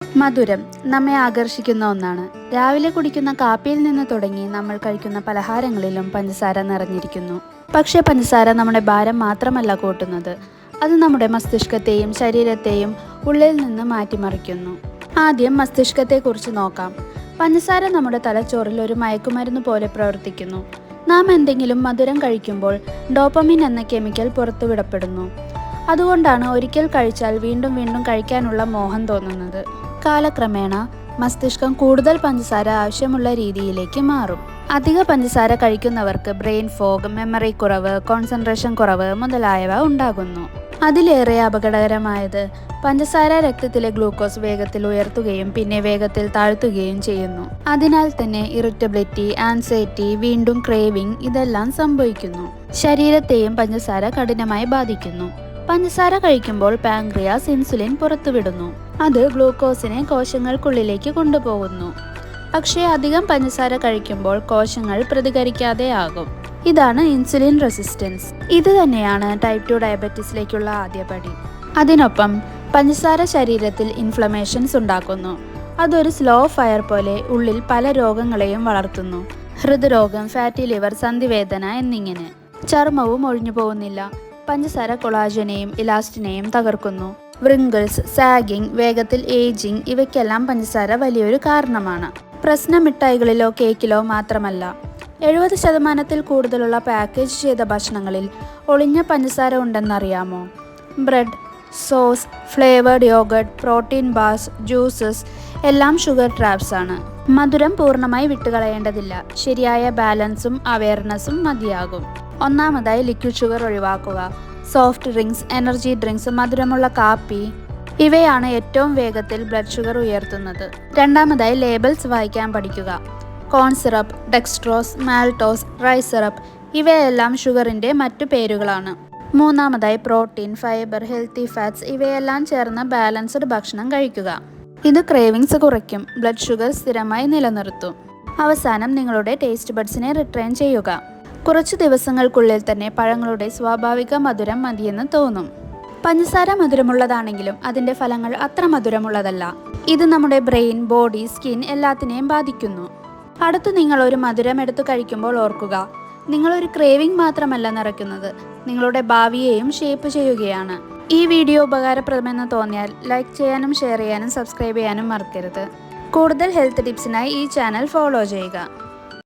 മധുരം നമ്മെ ആകർഷിക്കുന്ന ഒന്നാണ്. രാവിലെ കുടിക്കുന്ന കാപ്പിയിൽ നിന്ന് തുടങ്ങി നമ്മൾ കഴിക്കുന്ന പലഹാരങ്ങളിലും പഞ്ചസാര നിറഞ്ഞിരിക്കുന്നു. പക്ഷേ പഞ്ചസാര നമ്മുടെ ഭാരം മാത്രമല്ല കൂട്ടുന്നത്, അത് നമ്മുടെ മസ്തിഷ്കത്തെയും ശരീരത്തെയും ഉള്ളിൽ നിന്ന് മാറ്റിമറിക്കുന്നു. ആദ്യം മസ്തിഷ്കത്തെക്കുറിച്ച് നോക്കാം. പഞ്ചസാര നമ്മുടെ തലച്ചോറിൽ ഒരു മയക്കുമരുന്ന് പോലെ പ്രവർത്തിക്കുന്നു. നാം എന്തെങ്കിലും മധുരം കഴിക്കുമ്പോൾ ഡോപ്പമിൻ എന്ന കെമിക്കൽ പുറത്തുവിടപ്പെടുന്നു. അതുകൊണ്ടാണ് ഒരിക്കൽ കഴിച്ചാൽ വീണ്ടും വീണ്ടും കഴിക്കാനുള്ള മോഹം തോന്നുന്നത്. കാലക്രമേണ മസ്തിഷ്കം കൂടുതൽ പഞ്ചസാര ആവശ്യമുള്ള രീതിയിലേക്ക് മാറും. അധിക പഞ്ചസാര കഴിക്കുന്നവർക്ക് ബ്രെയിൻ ഫോഗ്, മെമ്മറി കുറവ്, കോൺസെൻട്രേഷൻ കുറവ് മുതലായവ ഉണ്ടാകുന്നു. അതിലേറെ അപകടകരമായത് പഞ്ചസാര രക്തത്തിലെ ഗ്ലൂക്കോസ് വേഗത്തിൽ ഉയർത്തുകയും പിന്നെ വേഗത്തിൽ താഴ്ത്തുകയും ചെയ്യുന്നു. അതിനാൽ തന്നെ ഇറിറ്റബിലിറ്റി, ആൻസൈറ്റി, വീണ്ടും ക്രേവിംഗ് ഇതെല്ലാം സംഭവിക്കുന്നു. ശരീരത്തെയും പഞ്ചസാര കഠിനമായി ബാധിക്കുന്നു. പഞ്ചസാര കഴിക്കുമ്പോൾ പാൻക്രിയാസ് ഇൻസുലിൻ പുറത്തുവിടുന്നു. അത് ഗ്ലൂക്കോസിനെ കോശങ്ങൾക്കുള്ളിലേക്ക് കൊണ്ടുപോകുന്നു. പക്ഷേ അധികം പഞ്ചസാര കഴിക്കുമ്പോൾ കോശങ്ങൾ പ്രതികരിക്കാതെ ആകും. ഇതാണ് ഇൻസുലിൻ റെസിസ്റ്റൻസ്. ഇത് തന്നെയാണ് ടൈപ്പ് 2 ഡയബറ്റീസിലേക്കുള്ള ആദ്യപടി. അതിനൊപ്പം പഞ്ചസാര ശരീരത്തിൽ ഇൻഫ്ലമേഷൻസ് ഉണ്ടാക്കുന്നു. അതൊരു സ്ലോ ഫയർ പോലെ ഉള്ളിൽ പല രോഗങ്ങളെയും വളർത്തുന്നു. ഹൃദ്രോഗം, ഫാറ്റി ലിവർ, സന്ധിവേദന എന്നിങ്ങനെ. ചർമ്മവും ഒഴിഞ്ഞു പോകുന്നില്ല. പഞ്ചസാര കൊളാജനെയും ഇലാസ്റ്റിനെയും തകർക്കുന്നു. വ്രിങ്കിൾസ്, സാഗിങ്, വേഗത്തിൽ ഏജിങ് ഇവയ്ക്കെല്ലാം പഞ്ചസാര വലിയൊരു കാരണമാണ്. പ്രശ്ന മിഠായികളിലോ കേക്കിലോ മാത്രമല്ല, 70% കൂടുതലുള്ള പാക്കേജ് ചെയ്ത ഭക്ഷണങ്ങളിൽ ഒളിഞ്ഞ പഞ്ചസാര ഉണ്ടെന്നറിയാമോ? Bread, sauce, flavoured yogurt, protein bars, juices എല്ലാം ഷുഗർ ട്രാപ്സ് ആണ്. മധുരം പൂർണ്ണമായി വിട്ടുകളയേണ്ടതില്ല. ശരിയായ ബാലൻസും അവയർനെസ്സും മതിയാകും. ഒന്നാമതായി ലിക്വിഡ് ഷുഗർ ഒഴിവാക്കുക. സോഫ്റ്റ് ഡ്രിങ്ക്സ്, എനർജി ഡ്രിങ്ക്സ്, മധുരമുള്ള കാപ്പി ഇവയാണ് ഏറ്റവും വേഗത്തിൽ ബ്ലഡ് ഷുഗർ ഉയർത്തുന്നത്. രണ്ടാമതായി ലേബൽസ് വായിക്കാൻ പഠിക്കുക. Corn syrup, dextrose, maltose, rice syrup ഇവയെല്ലാം ഷുഗറിൻ്റെ മറ്റു പേരുകളാണ്. മൂന്നാമതായി പ്രോട്ടീൻ, ഫൈബർ, ഹെൽത്തി ഫാറ്റ്സ് ഇവയെല്ലാം ചേർന്ന ബാലൻസ്ഡ് ഭക്ഷണം കഴിക്കുക. ഇത് ക്രേവിങ്സ് കുറയ്ക്കും, ബ്ലഡ് ഷുഗർ സ്ഥിരമായി നിലനിർത്തും. അവസാനം നിങ്ങളുടെ ടേസ്റ്റ് ബഡ്സിനെ റിട്രെയിൻ ചെയ്യുക. കുറച്ചു ദിവസങ്ങൾക്കുള്ളിൽ തന്നെ പഴങ്ങളുടെ സ്വാഭാവിക മധുരം മതിയെന്ന് തോന്നും. പഞ്ചസാര മധുരമുള്ളതാണെങ്കിലും അതിൻ്റെ ഫലങ്ങൾ അത്ര മധുരമുള്ളതല്ല. ഇത് നമ്മുടെ ബ്രെയിൻ, ബോഡി, സ്കിൻ എല്ലാത്തിനെയും ബാധിക്കുന്നു. അടുത്ത് നിങ്ങൾ ഒരു മധുരം എടുത്തു കഴിക്കുമ്പോൾ ഓർക്കുക, നിങ്ങളൊരു ക്രേവിംഗ് മാത്രമല്ല നിറയ്ക്കുന്നത്, നിങ്ങളുടെ ഭാവിയെയും ഷേപ്പ് ചെയ്യുകയാണ്. ഈ വീഡിയോ ഉപകാരപ്രദമെന്ന് തോന്നിയാൽ ലൈക്ക് ചെയ്യാനും ഷെയർ ചെയ്യാനും സബ്സ്ക്രൈബ് ചെയ്യാനും മറക്കരുത്. കൂടുതൽ ഹെൽത്ത് ടിപ്സിനായി ഈ ചാനൽ ഫോളോ ചെയ്യുക.